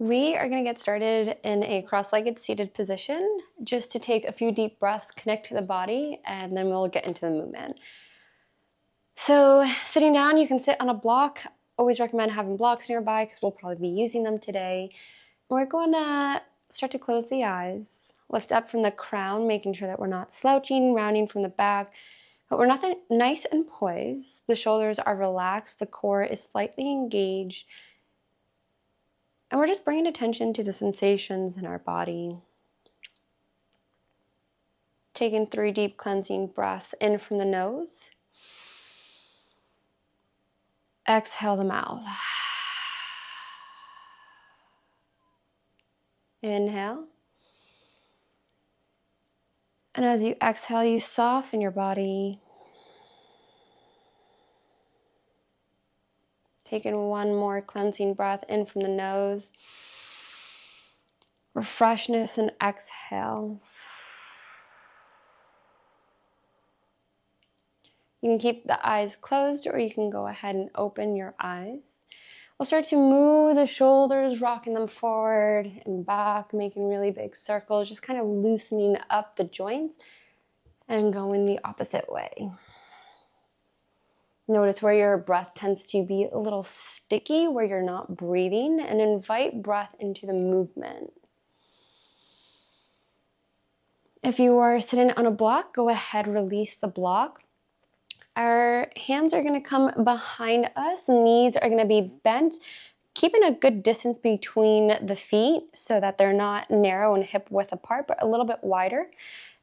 We are going to get started in a cross-legged seated position just to take a few deep breaths, connect to the body, and then we'll get into the movement. So sitting down, you can sit on a block. Always recommend having blocks nearby because we'll probably be using them today. We're going to start to close the eyes, lift up from the crown, making sure that we're not slouching, rounding from the back, but we're nice and poised. The shoulders are relaxed, the core is slightly engaged, and we're just bringing attention to the sensations in our body. Taking 3 deep cleansing breaths in from the nose. Exhale the mouth. Inhale. And as you exhale, you soften your body. Taking 1 more cleansing breath in from the nose. Refreshness and exhale. You can keep the eyes closed or you can go ahead and open your eyes. We'll start to move the shoulders, rocking them forward and back, making really big circles, just kind of loosening up the joints and going the opposite way. Notice where your breath tends to be a little sticky, where you're not breathing, and invite breath into the movement. If you are sitting on a block, go ahead, release the block. Our hands are going to come behind us, knees are going to be bent, keeping a good distance between the feet so that they're not narrow and hip width apart, but a little bit wider.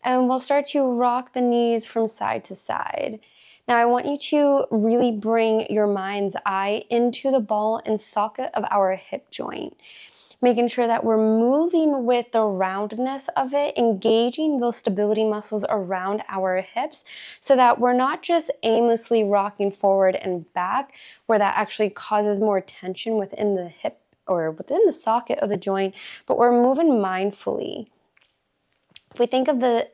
And we'll start to rock the knees from side to side. Now I want you to really bring your mind's eye into the ball and socket of our hip joint, making sure that we're moving with the roundness of it, engaging the stability muscles around our hips so that we're not just aimlessly rocking forward and back, where that actually causes more tension within the hip or within the socket of the joint, but we're moving mindfully. If we think of the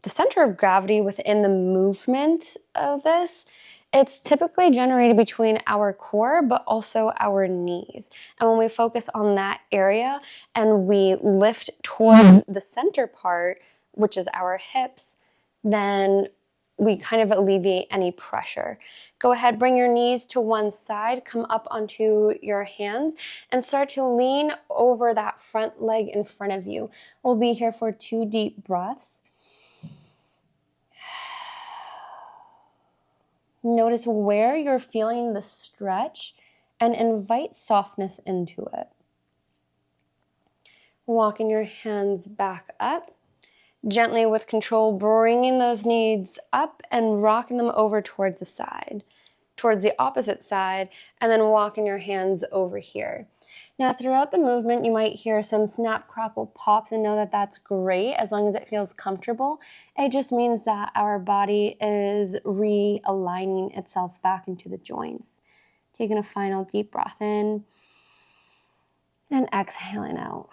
center of gravity within the movement of this, it's typically generated between our core, but also our knees. And when we focus on that area and we lift towards the center part, which is our hips, then we kind of alleviate any pressure. Go ahead, bring your knees to one side, come up onto your hands, and start to lean over that front leg in front of you. We'll be here for 2 deep breaths. Notice where you're feeling the stretch and invite softness into it. Walking your hands back up, gently with control, bringing those knees up and rocking them over towards the side, towards the opposite side, and then walking your hands over here. Now, throughout the movement, you might hear some snap, crackle, pops, and know that that's great as long as it feels comfortable. It just means that our body is realigning itself back into the joints. Taking a final deep breath in and exhaling out.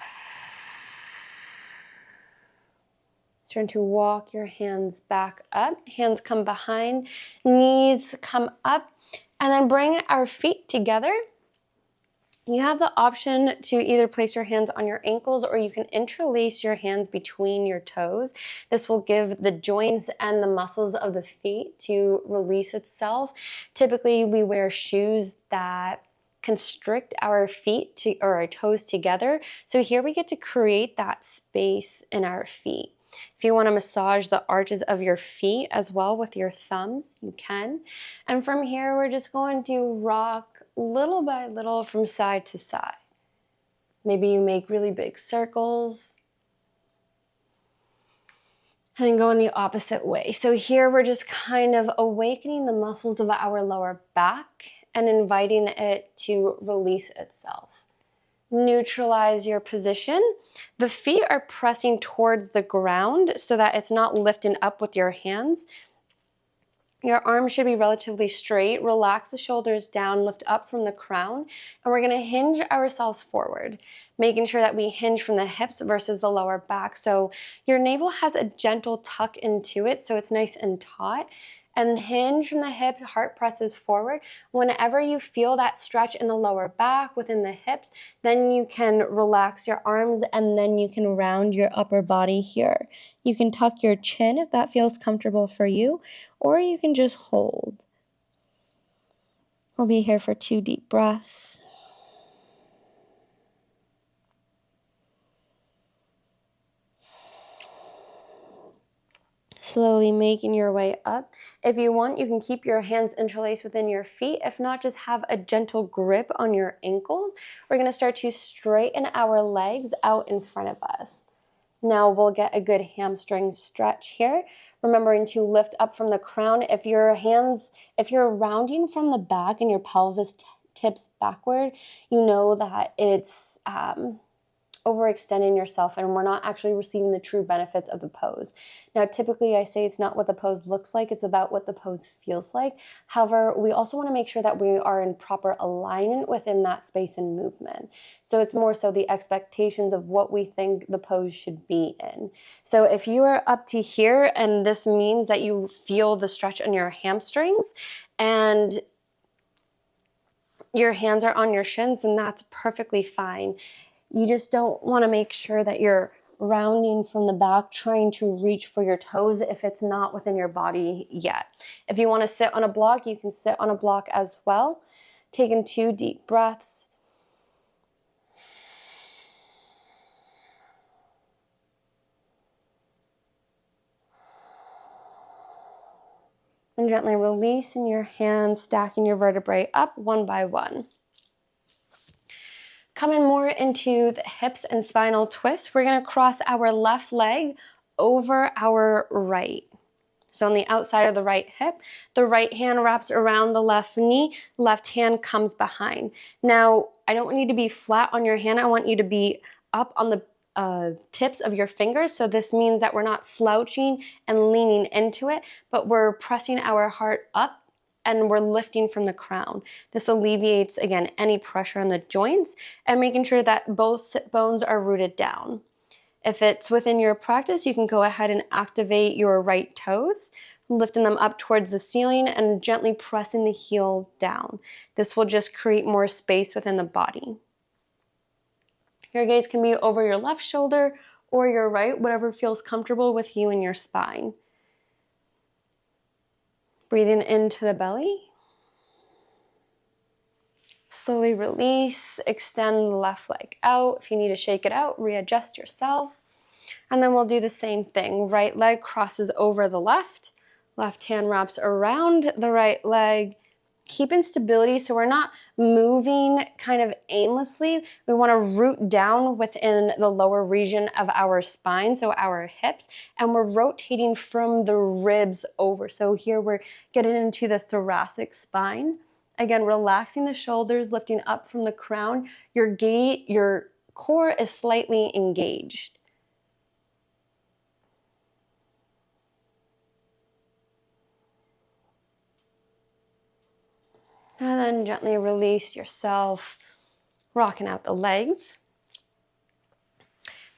Start to walk your hands back up. Hands come behind, knees come up, and then bring our feet together. You have the option to either place your hands on your ankles or you can interlace your hands between your toes. This will give the joints and the muscles of the feet to release itself. Typically, we wear shoes that constrict our feet or our toes together. So here we get to create that space in our feet. If you want to massage the arches of your feet as well with your thumbs, you can. And from here, we're just going to rock little by little from side to side. Maybe you make really big circles. And then go in the opposite way. So here we're just kind of awakening the muscles of our lower back and inviting it to release itself. Neutralize your position. The feet are pressing towards the ground so that it's not lifting up with your hands. Your arms should be relatively straight. Relax the shoulders down, lift up from the crown, and we're going to hinge ourselves forward, making sure that we hinge from the hips versus the lower back. So your navel has a gentle tuck into it, so it's nice and taut. and hinge from the hips, heart presses forward. Whenever you feel that stretch in the lower back, within the hips, then you can relax your arms and then you can round your upper body here. You can tuck your chin if that feels comfortable for you, or you can just hold. We'll be here for 2 deep breaths. Slowly making your way up. If you want, you can keep your hands interlaced within your feet. If not, just have a gentle grip on your ankles. We're going to start to straighten our legs out in front of us. Now we'll get a good hamstring stretch here. Remembering to lift up from the crown. If you're rounding from the back and your pelvis tips backward, you know that it's overextending yourself and we're not actually receiving the true benefits of the pose. Now, typically I say it's not what the pose looks like, it's about what the pose feels like. However, we also want to make sure that we are in proper alignment within that space and movement. So it's more so the expectations of what we think the pose should be in. So if you are up to here and this means that you feel the stretch on your hamstrings and your hands are on your shins, then that's perfectly fine. You just don't want to make sure that you're rounding from the back, trying to reach for your toes if it's not within your body yet. If you want to sit on a block, you can sit on a block as well. Taking 2 deep breaths. And gently releasing your hands, stacking your vertebrae up one by one. Coming more into the hips and spinal twist, we're going to cross our left leg over our right. So on the outside of the right hip, the right hand wraps around the left knee, left hand comes behind. Now, I don't want you to be flat on your hand. I want you to be up on the tips of your fingers. So this means that we're not slouching and leaning into it, but we're pressing our heart up and we're lifting from the crown. This alleviates, again, any pressure on the joints and making sure that both sit bones are rooted down. If it's within your practice, you can go ahead and activate your right toes, lifting them up towards the ceiling and gently pressing the heel down. This will just create more space within the body. Your gaze can be over your left shoulder or your right, whatever feels comfortable with you and your spine. Breathing into the belly. Slowly release, extend the left leg out. If you need to shake it out, readjust yourself. And then we'll do the same thing. Right leg crosses over the left. Left hand wraps around the right leg. Keeping stability so we're not moving kind of aimlessly. We want to root down within the lower region of our spine, so our hips, and we're rotating from the ribs over. So here we're getting into the thoracic spine. Again, relaxing the shoulders, lifting up from the crown. Your core is slightly engaged. And then gently release yourself, rocking out the legs.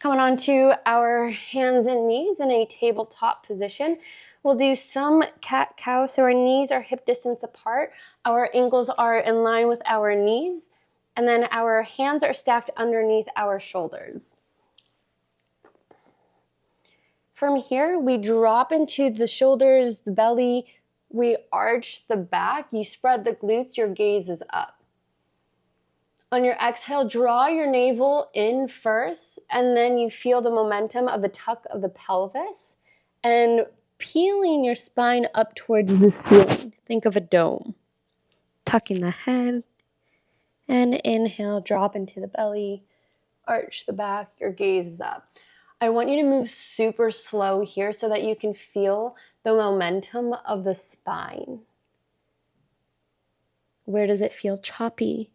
Coming on to our hands and knees in a tabletop position. We'll do some cat-cow, so our knees are hip distance apart. Our ankles are in line with our knees, and then our hands are stacked underneath our shoulders. From here, we drop into the shoulders, the belly. We arch the back, you spread the glutes, your gaze is up. On your exhale, draw your navel in first, and then you feel the momentum of the tuck of the pelvis and peeling your spine up towards the ceiling. Think of a dome. Tucking the head, and inhale, drop into the belly, arch the back, your gaze is up. I want you to move super slow here so that you can feel the momentum of the spine. Where does it feel choppy?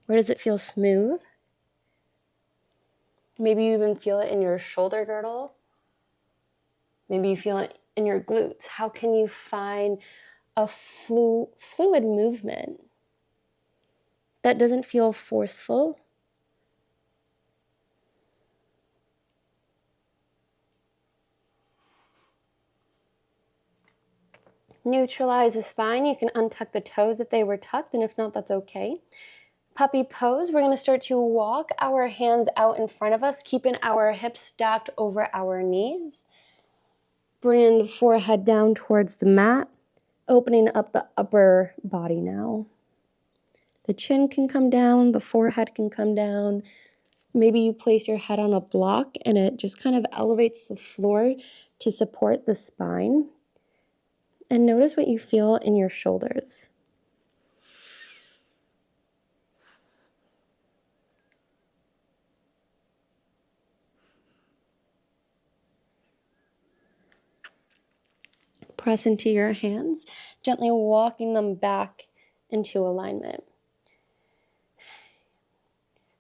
Where does it feel smooth? Maybe you even feel it in your shoulder girdle. Maybe you feel it in your glutes. How can you find a fluid movement that doesn't feel forceful? Neutralize the spine. You can untuck the toes if they were tucked, and if not, that's okay. Puppy pose, we're going to start to walk our hands out in front of us, keeping our hips stacked over our knees. Bring the forehead down towards the mat, opening up the upper body now. The chin can come down, the forehead can come down. Maybe you place your head on a block and it just kind of elevates the floor to support the spine. And notice what you feel in your shoulders. Press into your hands, gently walking them back into alignment.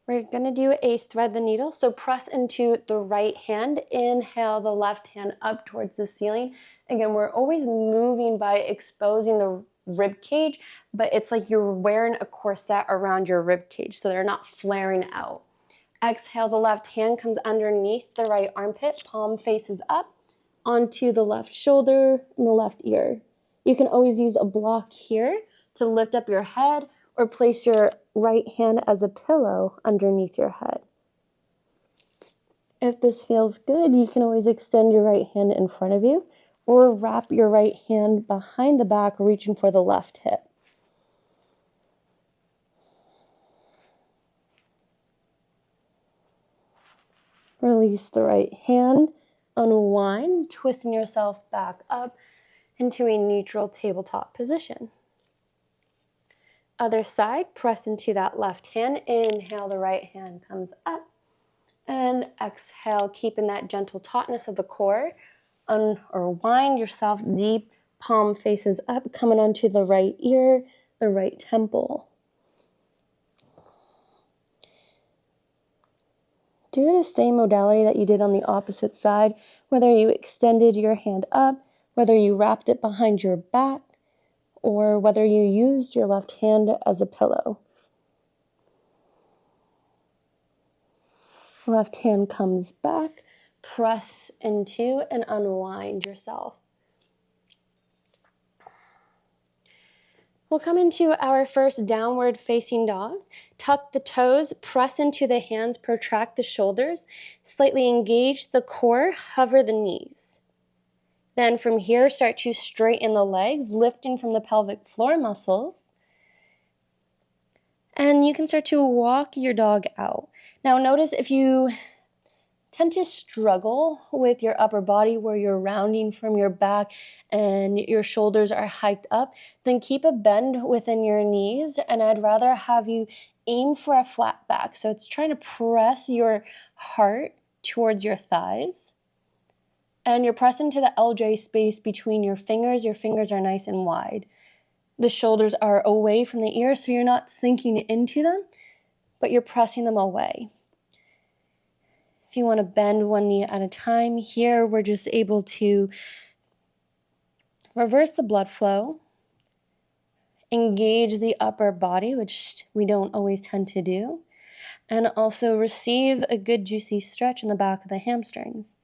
We're going to do a thread the needle, so press into the right hand, inhale the left hand up towards the ceiling. Again, we're always moving by exposing the rib cage, but it's like you're wearing a corset around your rib cage, so they're not flaring out. Exhale, the left hand comes underneath the right armpit, palm faces up, onto the left shoulder and the left ear. You can always use a block here to lift up your head or place your right hand as a pillow underneath your head. If this feels good, you can always extend your right hand in front of you or wrap your right hand behind the back, reaching for the left hip. Release the right hand, unwind, twisting yourself back up into a neutral tabletop position. Other side, press into that left hand. Inhale, the right hand comes up. And exhale, keeping that gentle tautness of the core. Or wind yourself deep, palm faces up, coming onto the right ear, the right temple. Do the same modality that you did on the opposite side, whether you extended your hand up, whether you wrapped it behind your back, or whether you used your left hand as a pillow. Left hand comes back, press into and unwind yourself. We'll come into our first downward facing dog. Tuck the toes, press into the hands, protract the shoulders, slightly engage the core, hover the knees. Then from here, start to straighten the legs, lifting from the pelvic floor muscles. And you can start to walk your dog out. Now notice if you tend to struggle with your upper body where you're rounding from your back and your shoulders are hiked up, then keep a bend within your knees, and I'd rather have you aim for a flat back. So it's trying to press your heart towards your thighs, and you're pressing to the LJ space between your fingers. Your fingers are nice and wide. The shoulders are away from the ear, so you're not sinking into them, but you're pressing them away. If you want to bend one knee at a time, here we're just able to reverse the blood flow, engage the upper body, which we don't always tend to do, and also receive a good juicy stretch in the back of the hamstrings.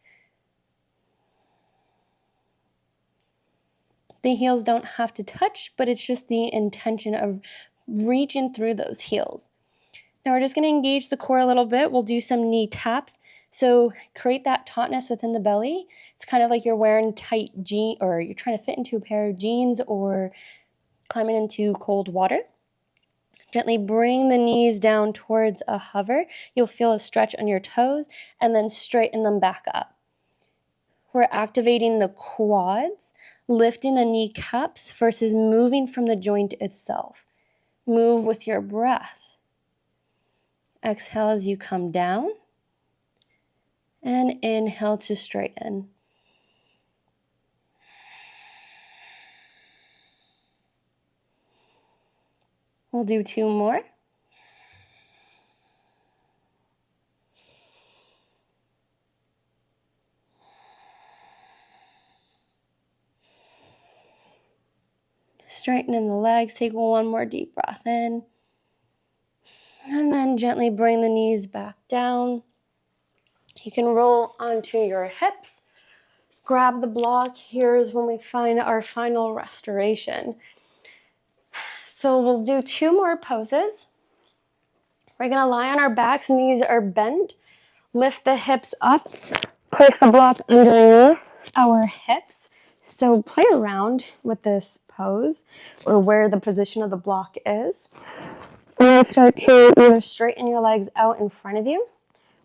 The heels don't have to touch, but it's just the intention of reaching through those heels. Now we're just going to engage the core a little bit. We'll do some knee taps. So create that tautness within the belly. It's kind of like you're wearing tight jeans, or you're trying to fit into a pair of jeans, or climbing into cold water. Gently bring the knees down towards a hover. You'll feel a stretch on your toes, and then straighten them back up. We're activating the quads, lifting the kneecaps versus moving from the joint itself. Move with your breath. Exhale as you come down, and inhale to straighten. We'll do 2 more. Straightening the legs, take 1 more deep breath in. And then gently bring the knees back down. You can roll onto your hips grab the block. Here's when we find our final restoration. So we'll do 2 more poses. We're gonna lie on our backs, knees are bent. Lift the hips up. Place the block underneath our hips. So play around with this pose or where the position of the block is. And start to either straighten your legs out in front of you,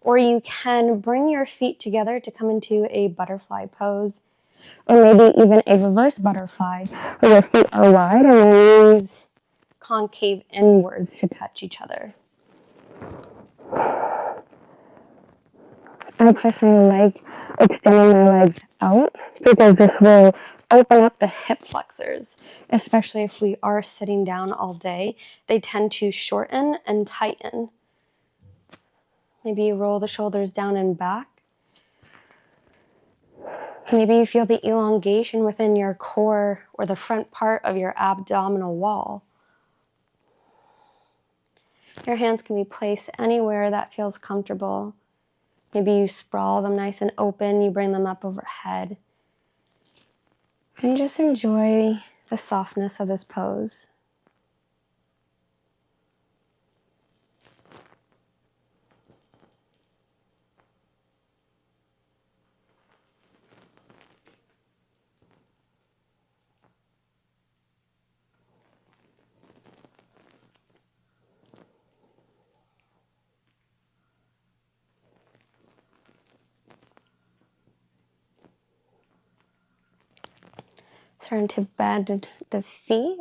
or you can bring your feet together to come into a butterfly pose, or maybe even a reverse butterfly, where your feet are wide and your knees concave inwards to touch each other. I personally like extending my legs out because this will open up the hip flexors, especially if we are sitting down all day. They tend to shorten and tighten. Maybe you roll the shoulders down and back. Maybe you feel the elongation within your core or the front part of your abdominal wall. Your hands can be placed anywhere that feels comfortable. Maybe you sprawl them nice and open, you bring them up overhead. And just enjoy the softness of this pose. Turn to bend the feet,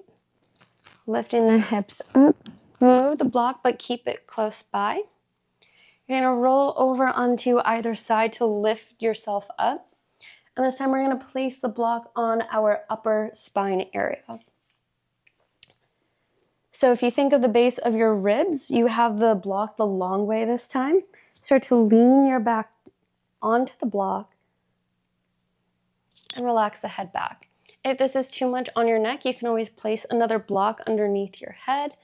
lifting the hips up. Move the block, but keep it close by. You're gonna roll over onto either side to lift yourself up. And this time we're gonna place the block on our upper spine area. So if you think of the base of your ribs, you have the block the long way this time. Start to lean your back onto the block and relax the head back. If this is too much on your neck, you can always place another block underneath your head,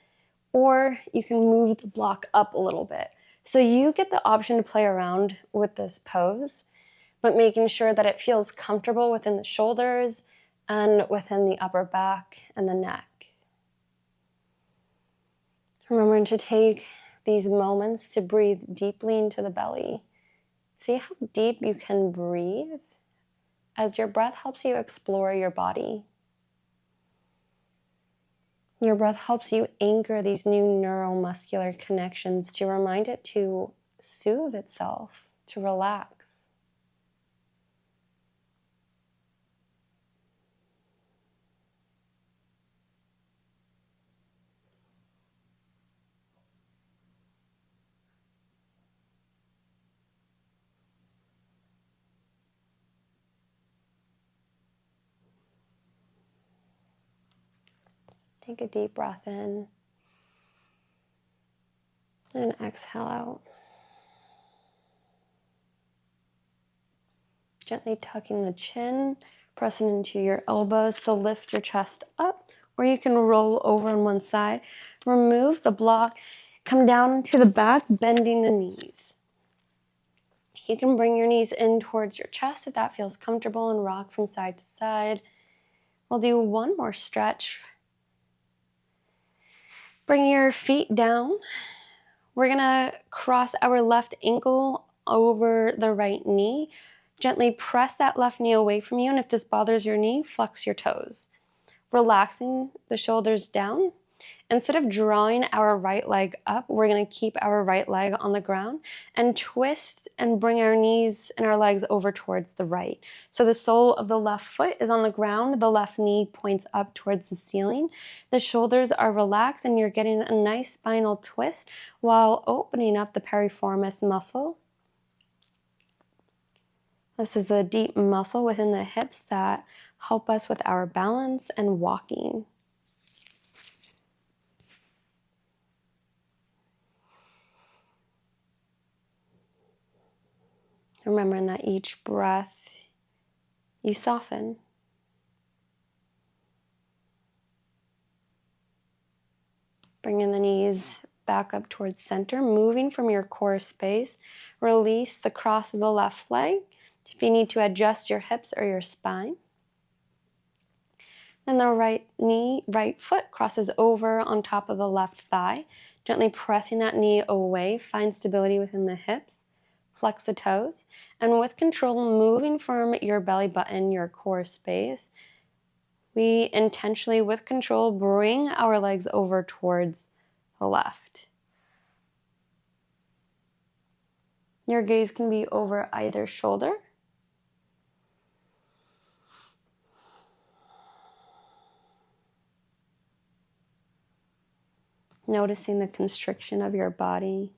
or you can move the block up a little bit. So you get the option to play around with this pose, but making sure that it feels comfortable within the shoulders and within the upper back and the neck. Remembering to take these moments to breathe deeply into the belly. See how deep you can breathe as your breath helps you explore your body. Your breath helps you anchor these new neuromuscular connections to remind it to soothe itself, to relax. Take a deep breath in and exhale out. Gently tucking the chin, pressing into your elbows to lift your chest up, or you can roll over on one side. Remove the block, come down to the back, bending the knees. You can bring your knees in towards your chest if that feels comfortable and rock from side to side. We'll do one more stretch. Bring your feet down. We're gonna cross our left ankle over the right knee. Gently press that left knee away from you, and if this bothers your knee, flex your toes. Relaxing the shoulders down. Instead of drawing our right leg up, we're gonna keep our right leg on the ground and twist and bring our knees and our legs over towards the right. So the sole of the left foot is on the ground, the left knee points up towards the ceiling. The shoulders are relaxed and you're getting a nice spinal twist while opening up the piriformis muscle. This is a deep muscle within the hips that help us with our balance and walking. Remembering that each breath you soften. Bringing the knees back up towards center, moving from your core space. Release the cross of the left leg If you need to adjust your hips or your spine, then the right foot crosses over on top of the left thigh, gently pressing that knee away. Find stability within the hips. Flex the toes. And with control, moving from your belly button, your core space, we intentionally, with control, bring our legs over towards the left. Your gaze can be over either shoulder. Noticing the constriction of your body.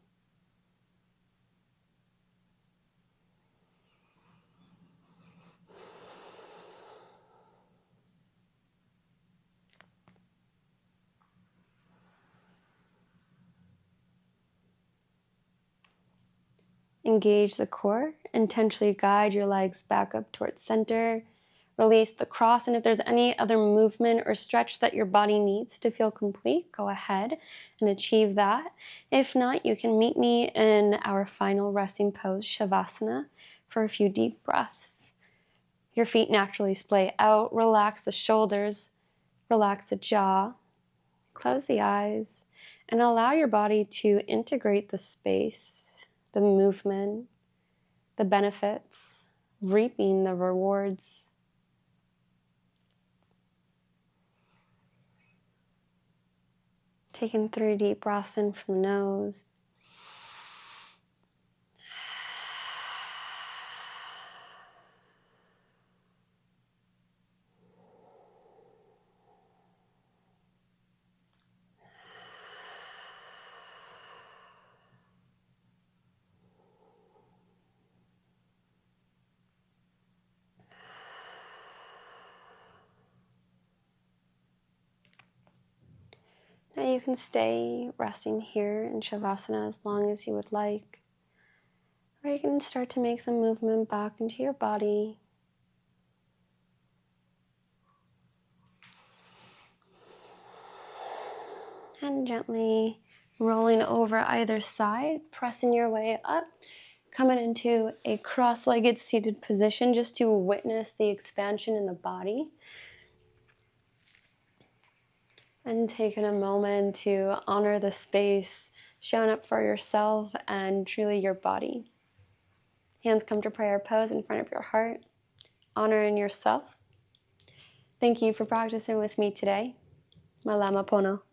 Engage the core. Intentionally guide your legs back up towards center. Release the cross, and if there's any other movement or stretch that your body needs to feel complete, go ahead and achieve that. If not, you can meet me in our final resting pose, Shavasana, for a few deep breaths. Your feet naturally splay out. Relax the shoulders, relax the jaw, close the eyes, and allow your body to integrate the space, the movement, the benefits, reaping the rewards. Taking 3 deep breaths in from the nose. Now you can stay resting here in Shavasana as long as you would like. Or you can start to make some movement back into your body. And gently rolling over either side, pressing your way up, coming into a cross-legged seated position just to witness the expansion in the body. And taking a moment to honor the space, showing up for yourself and truly your body. Hands come to prayer pose in front of your heart, honoring yourself. Thank you for practicing with me today. Malama Pono.